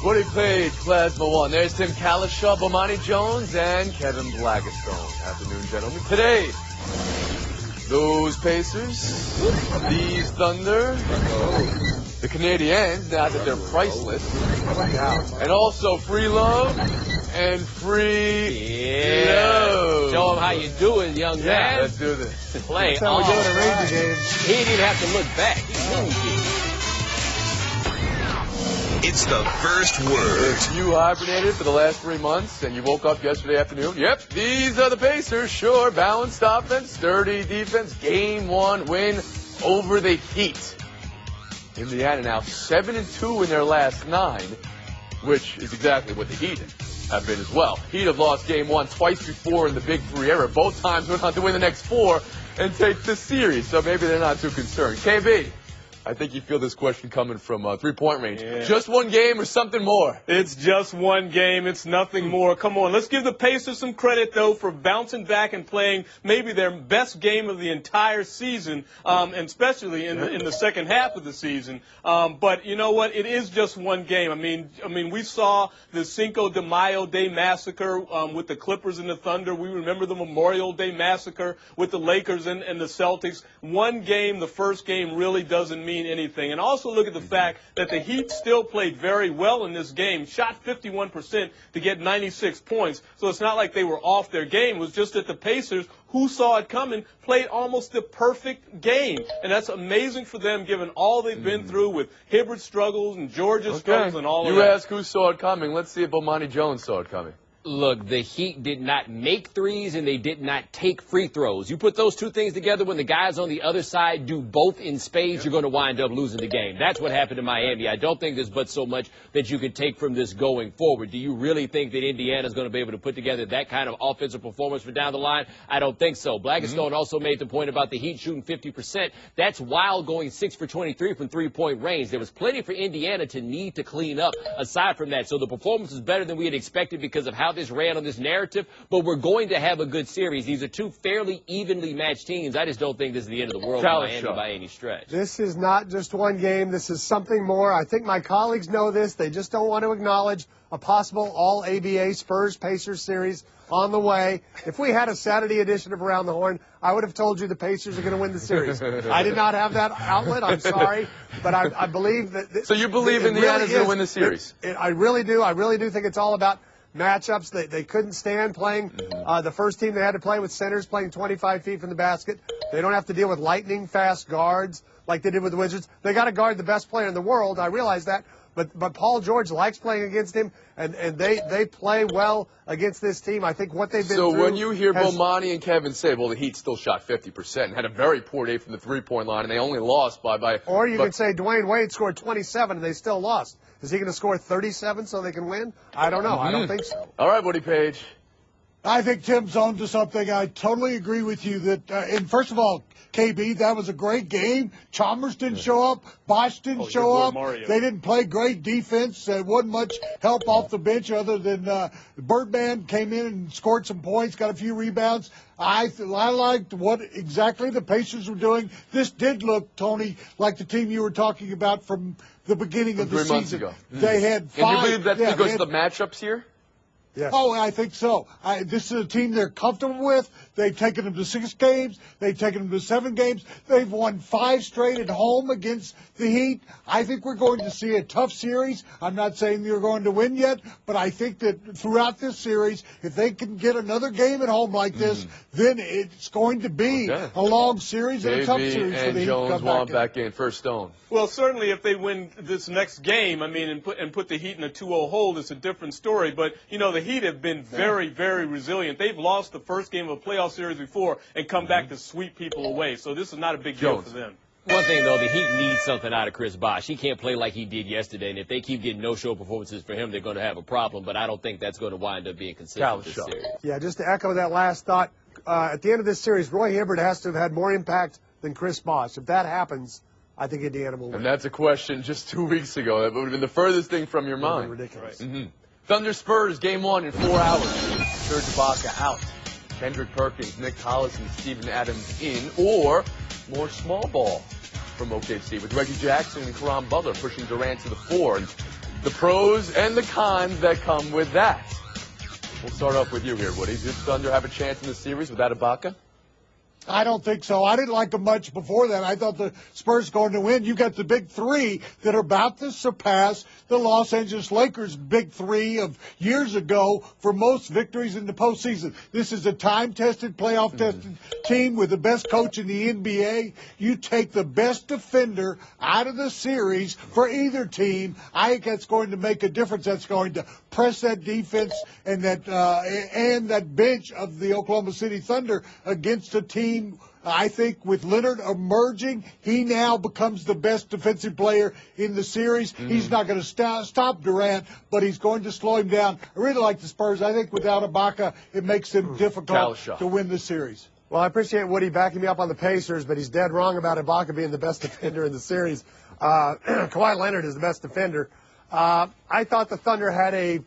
Woody Page, Plasma 1. There's Tim Kalishaw, Bomani Jones, and Kevin Blackistone. Afternoon, gentlemen. Today, those Pacers, these Thunder, the Canadiens, now that they're priceless, and also free love and free love. Show them how you do it, young man. Let's do this. Play That's how on. we're doing a Ranger game. He didn't even have to look back. He moved it. It's the first word. If you hibernated for the last 3 months and you woke up yesterday afternoon, yep, these are the Pacers. Sure, balanced offense, sturdy defense, game 1 win over the Heat. Indiana now 7-2 in their last 9, which is exactly what the Heat have been as well. Heat have lost game 1 twice before in the Big 3 era. Both times went on to win the next 4 and take the series, so maybe they're not too concerned. KB, I think you feel this question coming from three-point range. Yeah. Just one game or something more? It's just one game. It's nothing more. Come on. Let's give the Pacers some credit, though, for bouncing back and playing maybe their best game of the entire season, and especially in the second half of the season. But you know what? It is just one game. I mean, we saw the Cinco de Mayo Day massacre with the Clippers and the Thunder. We remember the Memorial Day massacre with the Lakers and the Celtics. One game, the first game, really doesn't mean anything. And also look at the fact that the Heat still played very well in this game, shot 51% to get 96 points. So it's not like they were off their game. It was just that the Pacers, who saw it coming, played almost the perfect game. And that's amazing for them given all they've been through with Hibbert struggles and Georgia's struggles and all of that. You ask who saw it coming. Let's see if Bomani Jones saw it coming. Look, the Heat did not make threes and they did not take free throws. You put those two things together, when the guys on the other side do both in spades, you're going to wind up losing the game. That's what happened in Miami. I don't think there's but so much that you can take from this going forward. Do you really think that Indiana's going to be able to put together that kind of offensive performance for down the line? I don't think so. Blackistone also made the point about the Heat shooting 50%. That's while going 6 for 23 from three-point range. There was plenty for Indiana to need to clean up aside from that. So the performance is better than we had expected because of how this ran on this narrative, but we're going to have a good series. These are two fairly evenly matched teams. I just don't think this is the end of the world for Miami by any stretch. This is not just one game. This is something more. I think my colleagues know this. They just don't want to acknowledge a possible all-ABA Spurs-Pacers series on the way. If we had a Saturday edition of Around the Horn, I would have told you the Pacers are going to win the series. I did not have that outlet. I'm sorry. But I believe that... So you believe Indiana's going to win the series? I really do. I really do think it's all about matchups. They couldn't stand playing the first team. They had to play with centers playing 25 feet from the basket. They don't have to deal with lightning fast guards like they did with the Wizards. They got to guard the best player in the world. I realize that. But Paul George likes playing against him, and they play well against this team. I think what they've been through. So when you hear Bomani and Kevin say, well, the Heat still shot 50% and had a very poor day from the three-point line, and they only lost by Or you can say Dwayne Wade scored 27 and they still lost. Is he going to score 37 so they can win? I don't know. I don't think so. All right, Woody Page. I think Tim's on to something. I totally agree with you that, and first of all, KB, that was a great game. Chalmers didn't show up. Bosch didn't show up. Mario. They didn't play great defense. There wasn't much help off the bench other than Birdman came in and scored some points, got a few rebounds. I liked what exactly the Pacers were doing. This did look, Tony, like the team you were talking about from the beginning of the 3 months season. ago. They had 5. And you believe that's because of the matchups here? Yes. Oh, I think so. This is a team they're comfortable with. They've taken them to 6 games. They've taken them to 7 games. They've won 5 straight at home against the Heat. I think we're going to see a tough series. I'm not saying they're going to win yet, but I think that throughout this series, if they can get another game at home like this, then it's going to be a long series and a tough series for the Heat to come Jones back in. First stone. Well, certainly if they win this next game, and put the Heat in a 2-0 hold, it's a different story. But, the Heat have been very, very resilient. They've lost the first game of a playoff series before and come back to sweep people away. So this is not a big deal for them. One thing, though, the Heat needs something out of Chris Bosh. He can't play like he did yesterday, and if they keep getting no-show performances for him, they're going to have a problem. But I don't think that's going to wind up being consistent this series. Yeah, just to echo that last thought, at the end of this series, Roy Hibbert has to have had more impact than Chris Bosh. If that happens, I think Indiana will win. And that's a question just 2 weeks ago. That would have been the furthest thing from your mind. Ridiculous. Right. Thunder Spurs, game 1 in 4 hours. Serge Ibaka out. Kendrick Perkins, Nick Collison, and Steven Adams in. Or more small ball from OKC with Reggie Jackson and Karan Butler pushing Durant to the 4. And the pros and the cons that come with that. We'll start off with you here, Woody. Did Thunder have a chance in the series without Ibaka? I don't think so. I didn't like them much before that. I thought the Spurs going to win. You got the big three that are about to surpass the Los Angeles Lakers' big three of years ago for most victories in the postseason. This is a time-tested, playoff-tested team with the best coach in the NBA. You take the best defender out of the series for either team. I think that's going to make a difference. That's going to press that defense and that bench of the Oklahoma City Thunder against a team. I think with Leonard emerging, he now becomes the best defensive player in the series. He's not going to stop Durant, but he's going to slow him down. I really like the Spurs. I think without Ibaka, it makes them difficult to win the series. Well, I appreciate Woody backing me up on the Pacers, but he's dead wrong about Ibaka being the best defender in the series. Kawhi Leonard is the best defender. I thought the Thunder had a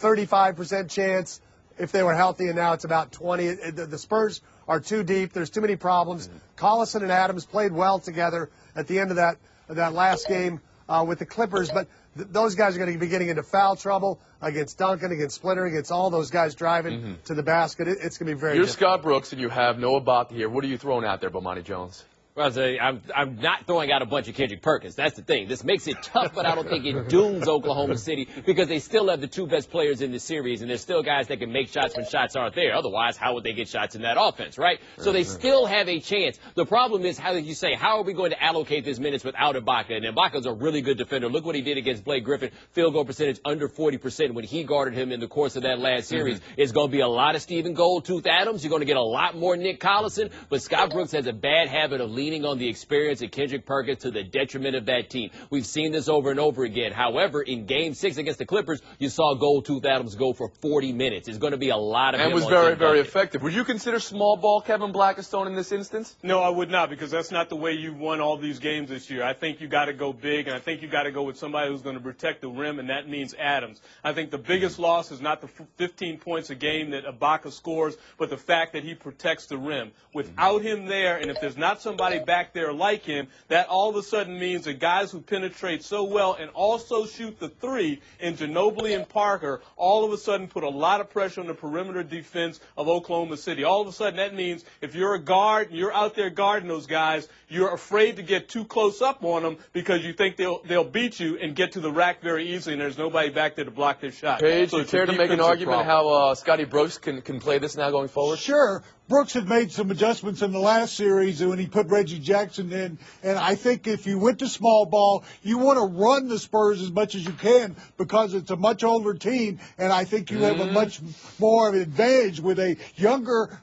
35% chance if they were healthy, and now it's about 20. The Spurs are too deep. There's too many problems. Collison and Adams played well together at the end of that last game with the Clippers, but those guys are going to be getting into foul trouble against Duncan, against Splitter, against all those guys driving to the basket. It's going to be very You're difficult. Scott Brooks, and you have no Ibaka here. What are you throwing out there, Bomani Jones? Well, I'm not throwing out a bunch of Kendrick Perkins. That's the thing. This makes it tough, but I don't think it dooms Oklahoma City because they still have the two best players in the series, and there's still guys that can make shots when shots aren't there. Otherwise, how would they get shots in that offense, right? So they still have a chance. The problem is, how are we going to allocate these minutes without Ibaka? And Ibaka's a really good defender. Look what he did against Blake Griffin. Field goal percentage under 40% when he guarded him in the course of that last series. It's going to be a lot of Stephen Goldtooth Adams. You're going to get a lot more Nick Collison, but Scott Brooks has a bad habit of leaning on the experience of Kendrick Perkins to the detriment of that team. We've seen this over and over again. However, in Game 6 against the Clippers, you saw Goldtooth Adams go for 40 minutes. It's going to be a lot of and was very, very effective. Would you consider small ball Kevin Blackstone in this instance? No, I would not, because that's not the way you won all these games this year. I think you got to go big, and I think you got to go with somebody who's going to protect the rim, and that means Adams. I think the biggest loss is not the 15 points a game that Ibaka scores, but the fact that he protects the rim. Without him there, and if there's not somebody back there like him, that all of a sudden means that guys who penetrate so well and also shoot the three in Ginobili and Parker all of a sudden put a lot of pressure on the perimeter defense of Oklahoma City. All of a sudden that means if you're a guard and you're out there guarding those guys, you're afraid to get too close up on them because you think they'll beat you and get to the rack very easily, and there's nobody back there to block their shot. Paige, so you care to make an argument how Scotty Brooks can play this now going forward? Sure. Brooks had made some adjustments in the last series when he put Reggie Jackson in, and I think if you went to small ball, you want to run the Spurs as much as you can because it's a much older team, and I think you have a much more of an advantage with a younger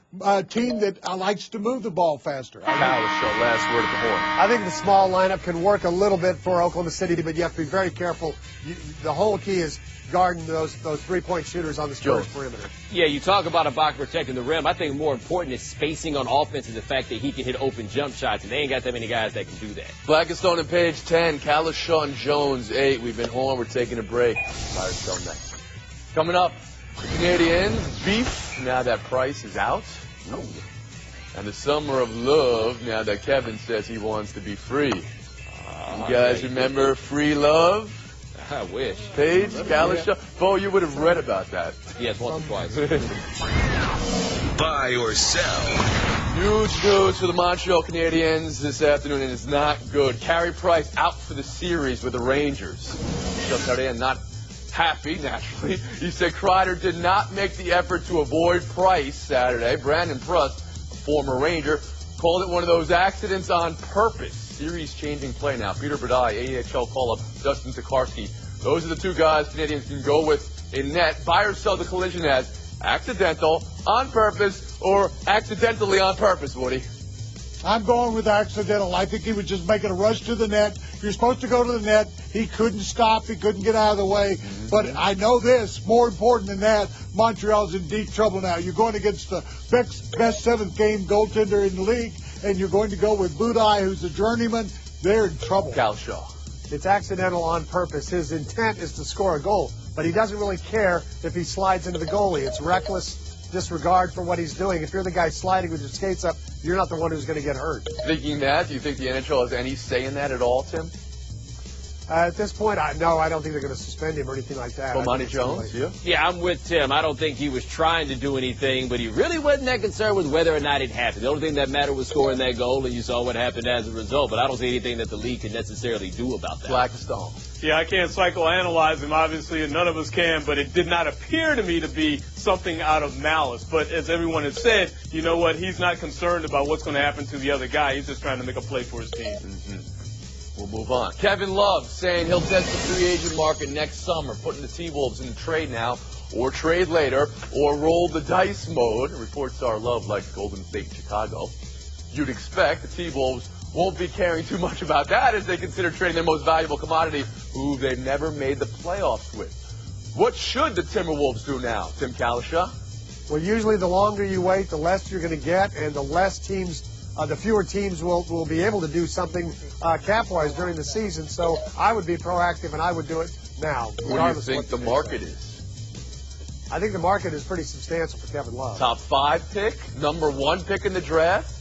team that likes to move the ball faster. Last word at the horn. I think the small lineup can work a little bit for Oklahoma City, but you have to be very careful. The whole key is guarding those three-point shooters on the Spurs perimeter. Yeah, you talk about Ibaka protecting the rim. I think more important is spacing on offense and the fact that he can hit open jump shots, and they ain't got that many guys that can do that. Blackstone and Page 10, Kalishawn Jones 8. We've been on. We're taking a break. Firestone next. Coming up, the Canadians beef now that Price is out. And the summer of love now that Kevin says he wants to be free. You guys remember Free Love? I wish. Paige, Kalishaw. Bo, you would have read about that. Yes, once or twice. Buy or sell. Huge news for the Montreal Canadiens this afternoon, and it's not good. Carey Price out for the series with the Rangers. Michel Therrien not happy, naturally. He said Kreider did not make the effort to avoid Price Saturday. Brandon Prust, a former Ranger, called it one of those accidents on purpose. Series-changing play now. Peter Bradai, AHL call-up, Dustin Tokarski. Those are the two guys Canadians can go with in net. Buy or sell the collision as accidental, on purpose, or accidentally on purpose, Woody. I'm going with accidental. I think he was just making a rush to the net. You're supposed to go to the net. He couldn't stop. He couldn't get out of the way. But I know this, more important than that, Montreal's in deep trouble now. You're going against the best seventh-game goaltender in the league, and you're going to go with Budai, who's a journeyman. They're in trouble. Cal Shaw. It's accidental on purpose. His intent is to score a goal, but he doesn't really care if he slides into the goalie. It's reckless disregard for what he's doing. If you're the guy sliding with your skates up, you're not the one who's going to get hurt. Thinking that, do you think the NHL has any say in that at all, Tim? At this point, no, I don't think they're going to suspend him or anything like that. Bomani Jones, yeah. Yeah, I'm with Tim. I don't think he was trying to do anything, but he really wasn't that concerned with whether or not it happened. The only thing that mattered was scoring that goal, and you saw what happened as a result. But I don't see anything that the league can necessarily do about that. Blackstone. Yeah, I can't psychoanalyze him, obviously, and none of us can, but it did not appear to me to be something out of malice. But as everyone has said, you know what? He's not concerned about what's going to happen to the other guy. He's just trying to make a play for his team. We'll move on. Kevin Love saying he'll test the free agent market next summer, putting the T-Wolves in the trade now, or trade later, or roll the dice mode. Reports are Love likes Golden State and Chicago. You'd expect the T-Wolves won't be caring too much about that as they consider trading their most valuable commodity, who they've never made the playoffs with. What should the Timberwolves do now, Tim Kalishaw? Well, usually the longer you wait, the less you're going to get, and the less teams, the fewer teams will be able to do something cap-wise during the season. So I would be proactive, and I would do it now. What do you think the market is? I think the market is pretty substantial for Kevin Love. Top 5 pick, number 1 pick in the draft?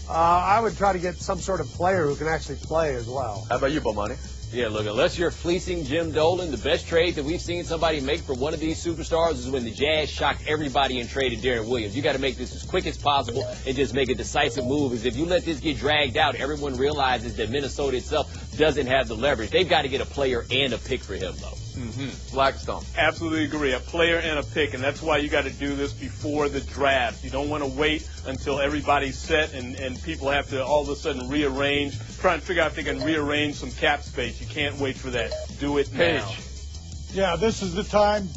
I would try to get some sort of player who can actually play as well. How about you, Bomani? Yeah, look, unless you're fleecing Jim Dolan, the best trade that we've seen somebody make for one of these superstars is when the Jazz shocked everybody and traded Darren Williams. You got to make this as quick as possible and just make a decisive move. Because if you let this get dragged out, everyone realizes that Minnesota itself doesn't have the leverage. They've got to get a player and a pick for him, though. Blackstone. Absolutely agree. A player and a pick, and that's why you got to do this before the draft. You don't want to wait until everybody's set and people have to all of a sudden rearrange, try and figure out if they can rearrange some cap space. You can't wait for that. Do it now. Yeah, this is the time,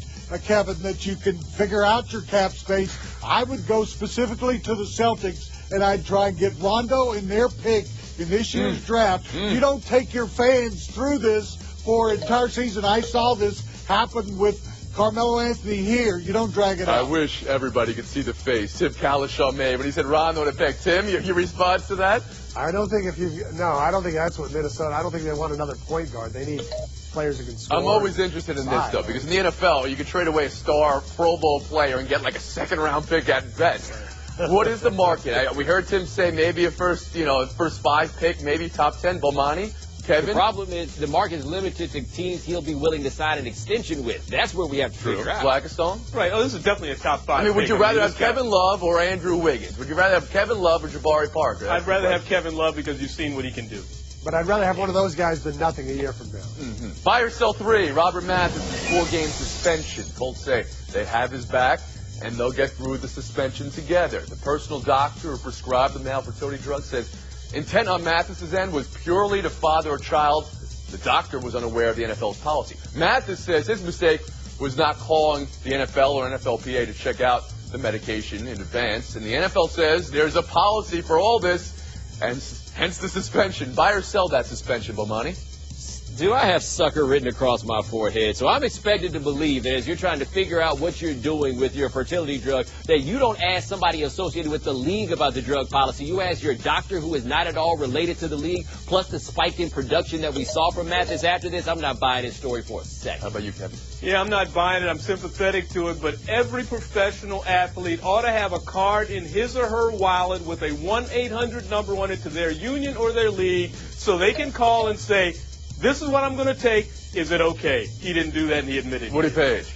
Kevin, that you can figure out your cap space. I would go specifically to the Celtics, and I'd try and get Rondo in their pick in this year's draft. You don't take your fans through this for an entire season. I saw this happen with Carmelo Anthony here. You don't drag it out. I wish everybody could see the face Tim Kalishaw made when he said Rondo to pick. Tim, your response to that? I don't think I don't think that's what Minnesota. I don't think they want another point guard. They need players who can score. I'm always interested in this, though, because in the NFL, you can trade away a star Pro Bowl player and get like a second-round pick at best. What is the market? We heard Tim say maybe a first 5 pick, maybe top 10. Bomani? Kevin? The problem is the market is limited to teams he'll be willing to sign an extension with. That's where we have to figure out. Blackstone? Right. Oh, this is definitely a top 5. I mean, would you rather have Kevin Love or Andrew Wiggins? Would you rather have Kevin Love or Jabari Parker? I'd rather have Kevin Love because you've seen what he can do. But I'd rather have one of those guys than nothing a year from now. Buy or sell 3. Robert Mathis' 4-game suspension. Colts say they have his back, and they'll get through the suspension together. The personal doctor who prescribed the male fertility drug says intent on Mathis's end was purely to father a child. The doctor was unaware of the NFL's policy. Mathis says his mistake was not calling the NFL or NFLPA to check out the medication in advance. And the NFL says there's a policy for all this, and hence the suspension. Buy or sell that suspension, Bomani? Do I have sucker written across my forehead? So I'm expected to believe that as you're trying to figure out what you're doing with your fertility drug, that you don't ask somebody associated with the league about the drug policy. You ask your doctor, who is not at all related to the league, plus the spike in production that we saw from Mathis after this. I'm not buying his story for a second. How about you, Kevin? Yeah, I'm not buying it. I'm sympathetic to it, but every professional athlete ought to have a card in his or her wallet with a 1-800 number on it to their union or their league, so they can call and say, this is what I'm going to take. Is it okay? He didn't do that, and he admitted it. Woody Page.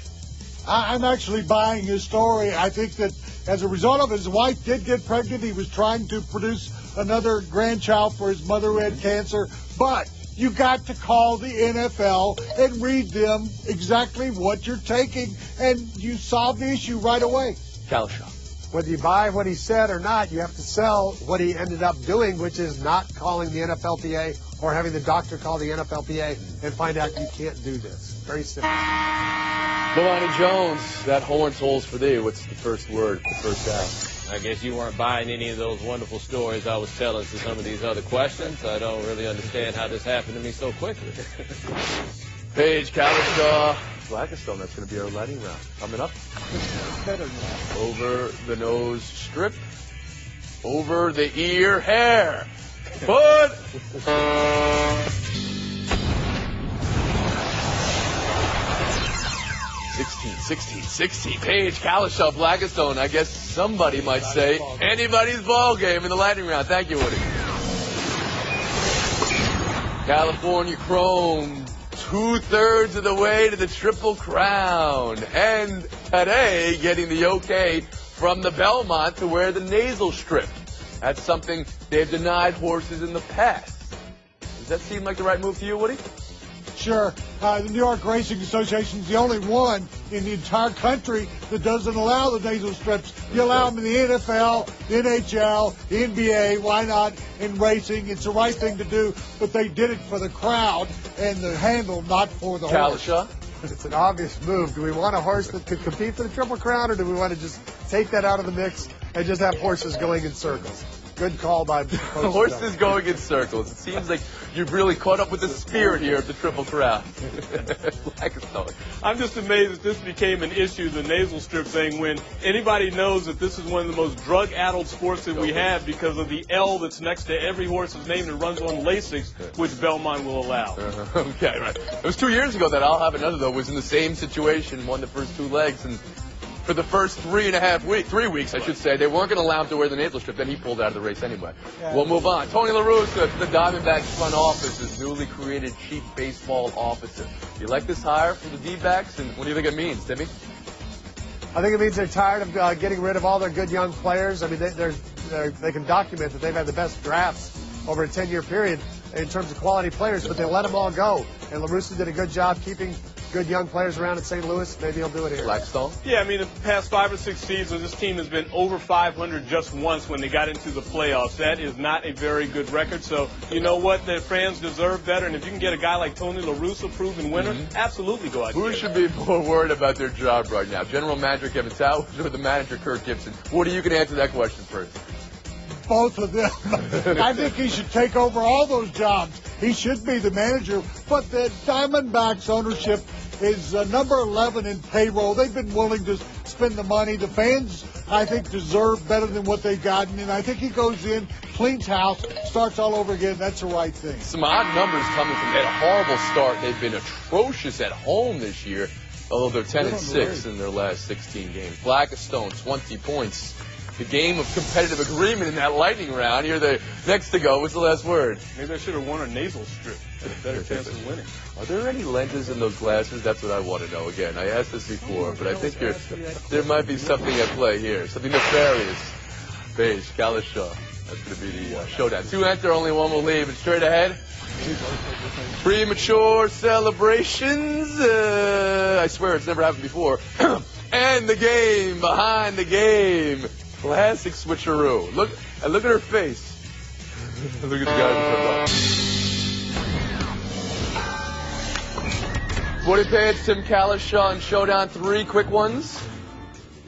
I'm actually buying his story. I think that as a result of his wife did get pregnant, he was trying to produce another grandchild for his mother who had cancer. But you got to call the NFL and read them exactly what you're taking, and you solve the issue right away. Kalishaw. Whether you buy what he said or not, you have to sell what he ended up doing, which is not calling the NFLPA or having the doctor call the NFLPA and find out you can't do this. Very simple. Bomani Jones, that horn tolls for thee. What's the first word, the first down? I guess you weren't buying any of those wonderful stories I was telling to some of these other questions. I don't really understand how this happened to me so quickly. Page, Kalishaw, Blackstone. That's going to be our lightning round. Coming up. Over the nose strip. Over the ear hair. Put. 16. Page, Kalishaw, Blackstone. I guess somebody might say anybody's ball game in the lightning round. Thank you, Woody. California Chrome, 2/3 of the way to the Triple Crown. And today, getting the okay from the Belmont to wear the nasal strip. That's something they've denied horses in the past. Does that seem like the right move to you, Woody? Sure. The New York Racing Association is the only one in the entire country that doesn't allow the nasal strips. You allow them in the NFL, the NHL, the NBA. Why not in racing? It's the right thing to do, but they did it for the crowd and the handle, not for the horse. Kalasha? It's an obvious move. Do we want a horse that could compete for the Triple Crown, or do we want to just take that out of the mix and just have horses going in circles? Good call by Coach Horses going in circles. It seems like you've really caught up with the spirit here of the Triple Crown. Blackstone. I'm just amazed that this became an issue, the nasal strip thing, when anybody knows that this is one of the most drug-addled sports that we have because of the L that's next to every horse's name that runs on Lasix, which Belmont will allow. Okay, right. It was 2 years ago that I'll Have Another, though, was in the same situation, won the first 2 legs, and for the first 3 weeks, I should say, they weren't going to allow him to wear the nasal strip. Then he pulled out of the race anyway. We'll move on. Tony LaRussa to the Diamondbacks front office, his newly created chief baseball officer. You like this hire for the D-backs, and what do you think it means, Timmy? I think it means they're tired of getting rid of all their good young players. I mean, they can document that they've had the best drafts over a 10-year period in terms of quality players, but they let them all go. And LaRussa did a good job keeping good young players around in St. Louis. Maybe he'll do it here. Blackstone? Yeah, I mean, the past 5 or 6 seasons, this team has been over 500 just once when they got into the playoffs. That is not a very good record. So, you know what? The fans deserve better. And if you can get a guy like Tony LaRussa, proven winner, absolutely go out there. Who should be more worried about their job right now? General Manager Kevin Towers or the manager Kirk Gibson? Woody, you can answer that question first. Both of them. I think he should take over all those jobs. He should be the manager. But the Diamondbacks ownership is number 11 in payroll. They've been willing to spend the money. The fans, I think, deserve better than what they've gotten. And I think he goes in, cleans house, starts all over again. That's the right thing. Some odd numbers coming from that horrible start. They've been atrocious at home this year, although they're 10-6 in their last 16 games. Blackstone, 20 points. The game of competitive agreement in that lightning round. You're the next to go. What's the last word? Maybe I should have worn a nasal strip. Had a better chance of winning. Are there any lenses in those glasses? That's what I want to know. Again, I asked this before, but I think there might be something at play here. Something nefarious. Beige, Kalasha. That's going to be the showdown. 2 enter, only 1 will leave. And straight ahead, premature celebrations. I swear it's never happened before. And the game behind the game. Classic switcheroo. Look at her face. Look at the guy. Woody Page, Tim Kalasha, and Showdown. 3 quick ones.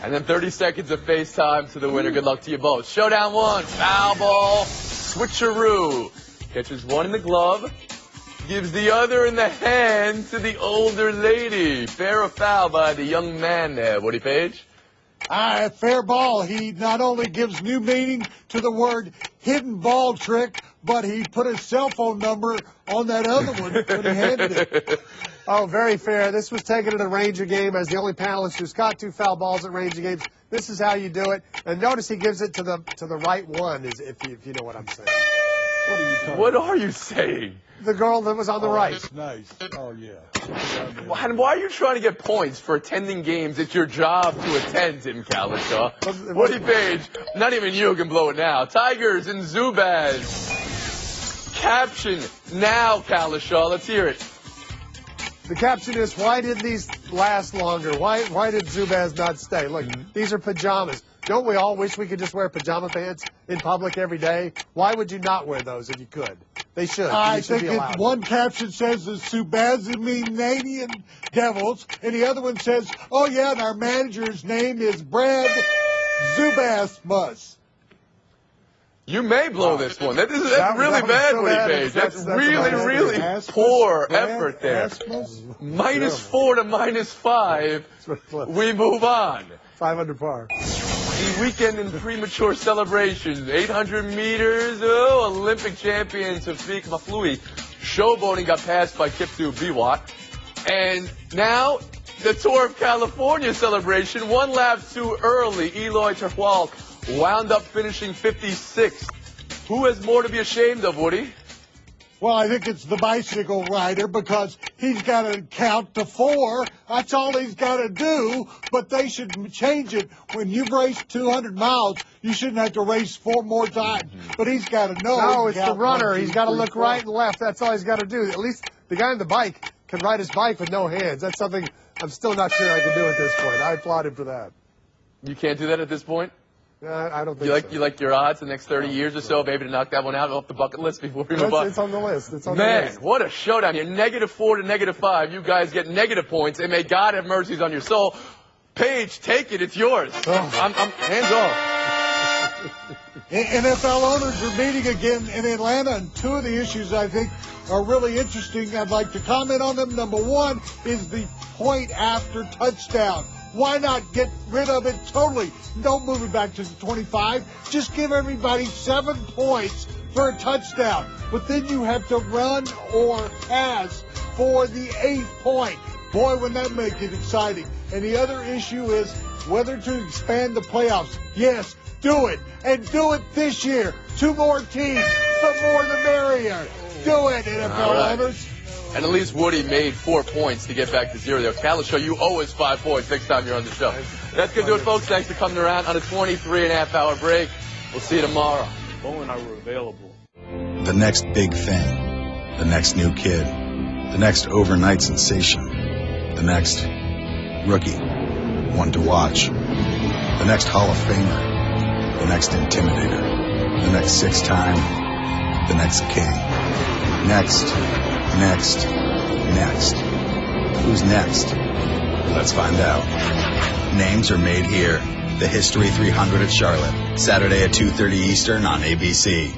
And then 30 seconds of FaceTime to the winner. Good luck to you both. Showdown 1. Foul ball. Switcheroo. Catches one in the glove. Gives the other in the hand to the older lady. Fair or foul by the young man there. Woody Page? Fair ball. He not only gives new meaning to the word hidden ball trick, but he put his cell phone number on that other one when he handed it. Oh, very fair. This was taken at a Ranger game as the only panelist who's caught 2 foul balls at Ranger games. This is how you do it. And notice he gives it to the right one, if you know what I'm saying. What are you saying? The girl that was on the right. That's nice. Oh, yeah. And why are you trying to get points for attending games? It's your job to attend, Tim Kalasha. Woody Page, not even you can blow it now. Tigers and Zubaz. Caption now, Kalasha. Let's hear it. The caption is, why did these last longer? Why did Zubaz not stay? Look, these are pajamas. Don't we all wish we could just wear pajama pants in public every day? Why would you not wear those if you could? They should. I think one caption says the Subazimanian Devils, and the other one says, oh, yeah, and our manager's name is Brad Zubasmus. You may blow this one. That's really bad, Woody Page. That's really poor effort there. -4 to -5. We move on. 500 par. The weekend in premature celebrations. 800 meters. Oh, Olympic champion Tafik Mafloui. Showboating got passed by Kiptu Biwak. And now the Tour of California celebration. 1 lap too early. Eloy Terwal wound up finishing 56th. Who has more to be ashamed of, Woody? Well, I think it's the bicycle rider because he's got to count to 4. That's all he's got to do, but they should change it. When you've raced 200 miles, you shouldn't have to race 4 more times, but he's got to know. No, it's the runner. He's got to look right and left. That's all he's got to do. At least the guy on the bike can ride his bike with no hands. That's something I'm still not sure I can do at this point. I applaud him for that. You can't do that at this point? I don't think so. You like your odds the next 30 years or so, maybe to knock that one out off the bucket list before we move on? It's on the list. It's on the list. Man, what a showdown here. -4 to -5. You guys get negative points, and may God have mercies on your soul. Paige, take it. It's yours. I'm hands off. NFL owners are meeting again in Atlanta, and 2 of the issues I think are really interesting. I'd like to comment on them. Number 1 is the point after touchdown. Why not get rid of it totally? Don't move it back to the 25. Just give everybody 7 points for a touchdown. But then you have to run or pass for the 8th point. Boy, wouldn't that make it exciting. And the other issue is whether to expand the playoffs. Yes, do it. And do it this year. 2 more teams. The more the merrier. Do it, NFL owners. And at least Woody made 4 points to get back to 0 there. Cal will show you owe us 5 points next time you're on the show. That's going to do it, folks. Thanks for coming around on a 23.5-hour break. We'll see you tomorrow. Bo and I were available. The next big thing. The next new kid. The next overnight sensation. The next rookie. One to watch. The next Hall of Famer. The next intimidator. The next 6-time. The next king. Next. Who's next? Let's find out. Names are made here. The History 300 at Charlotte. Saturday at 2:30 Eastern on ABC.